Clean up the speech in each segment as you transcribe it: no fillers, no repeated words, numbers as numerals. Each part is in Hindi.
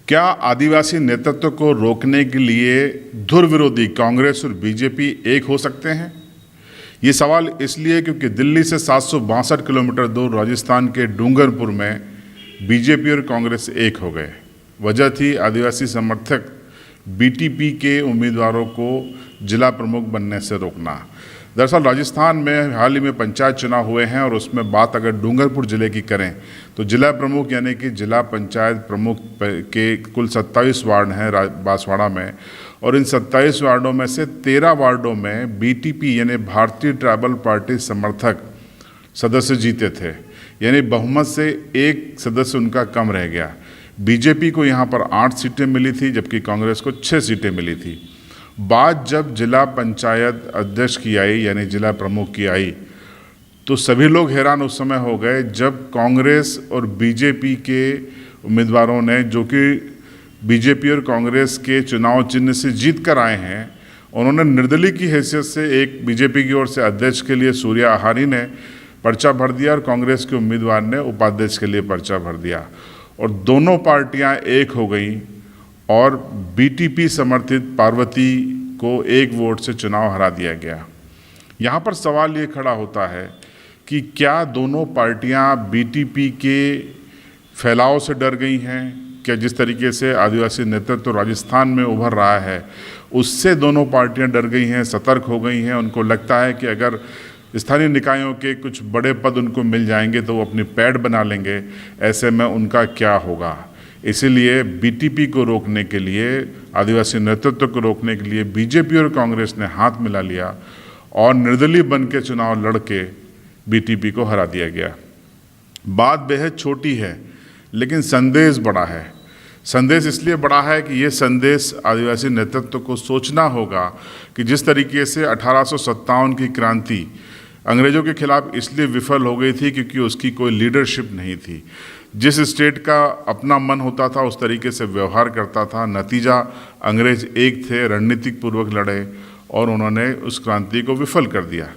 क्या आदिवासी नेतृत्व को रोकने के लिए धुर विरोधी कांग्रेस और बीजेपी एक हो सकते हैं? ये सवाल इसलिए क्योंकि दिल्ली से 762 किलोमीटर दूर राजस्थान के डूंगरपुर में बीजेपी और कांग्रेस एक हो गए। वजह थी आदिवासी समर्थक बीटीपी के उम्मीदवारों को जिला प्रमुख बनने से रोकना। दरअसल राजस्थान में हाल ही में पंचायत चुनाव हुए हैं और उसमें बात अगर डूंगरपुर ज़िले की करें तो जिला प्रमुख यानी कि जिला पंचायत प्रमुख के कुल 27 वार्ड हैं बांसवाड़ा में, और इन 27 वार्डों में से 13 वार्डों में बीटीपी यानी भारतीय ट्राइबल पार्टी समर्थक सदस्य जीते थे, यानी बहुमत से एक सदस्य उनका कम रह गया। बीजेपी को यहाँ पर 8 सीटें मिली थी जबकि कांग्रेस को 6 सीटें मिली थी। बात जब जिला पंचायत अध्यक्ष की आई यानी जिला प्रमुख की आई तो सभी लोग हैरान उस समय हो गए जब कांग्रेस और बीजेपी के उम्मीदवारों ने, जो कि बीजेपी और कांग्रेस के चुनाव चिन्ह से जीत कर आए हैं, उन्होंने निर्दलीय की हैसियत से एक बीजेपी की ओर से अध्यक्ष के लिए सूर्या आहारी ने पर्चा भर दिया और कांग्रेस के उम्मीदवार ने उपाध्यक्ष के लिए पर्चा भर दिया और दोनों पार्टियां एक हो गई और बीटीपी समर्थित पार्वती को एक वोट से चुनाव हरा दिया गया। यहाँ पर सवाल ये खड़ा होता है कि क्या दोनों पार्टियाँ बीटीपी के फैलाव से डर गई हैं? क्या जिस तरीके से आदिवासी नेतृत्व राजस्थान में उभर रहा है उससे दोनों पार्टियाँ डर गई हैं, सतर्क हो गई हैं? उनको लगता है कि अगर स्थानीय निकायों के कुछ बड़े पद उनको मिल जाएंगे तो वो अपनी पैठ बना लेंगे, ऐसे में उनका क्या होगा? इसीलिए बीटीपी को रोकने के लिए, आदिवासी नेतृत्व को रोकने के लिए बीजेपी और कांग्रेस ने हाथ मिला लिया और निर्दलीय बन के चुनाव लड़ के बीटीपी को हरा दिया गया। बात बेहद छोटी है लेकिन संदेश बड़ा है। संदेश इसलिए बड़ा है कि ये संदेश आदिवासी नेतृत्व को सोचना होगा कि जिस तरीके से 1857 की क्रांति अंग्रेज़ों के खिलाफ इसलिए विफल हो गई थी क्योंकि उसकी कोई लीडरशिप नहीं थी। जिस स्टेट का अपना मन होता था उस तरीके से व्यवहार करता था। नतीजा अंग्रेज एक थे, रणनीतिक पूर्वक लड़े और उन्होंने उस क्रांति को विफल कर दिया।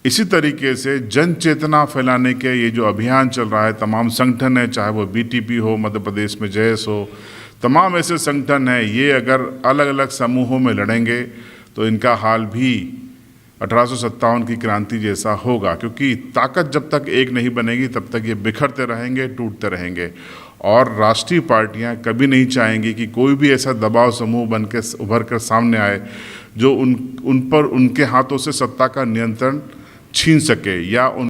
इसी तरीके से जन चेतना फैलाने के ये जो अभियान चल रहा है, तमाम संगठन है, चाहे वो बीटीपी हो, मध्य प्रदेश में जयस हो, तमाम ऐसे संगठन हैं, ये अगर अलग अलग समूहों में लड़ेंगे तो इनका हाल भी 1857 की क्रांति जैसा होगा, क्योंकि ताकत जब तक एक नहीं बनेगी तब तक ये बिखरते रहेंगे, टूटते रहेंगे। और राष्ट्रीय पार्टियां कभी नहीं चाहेंगी कि कोई भी ऐसा दबाव समूह बन के उभर कर सामने आए जो उन पर उनके हाथों से सत्ता का नियंत्रण छीन सके या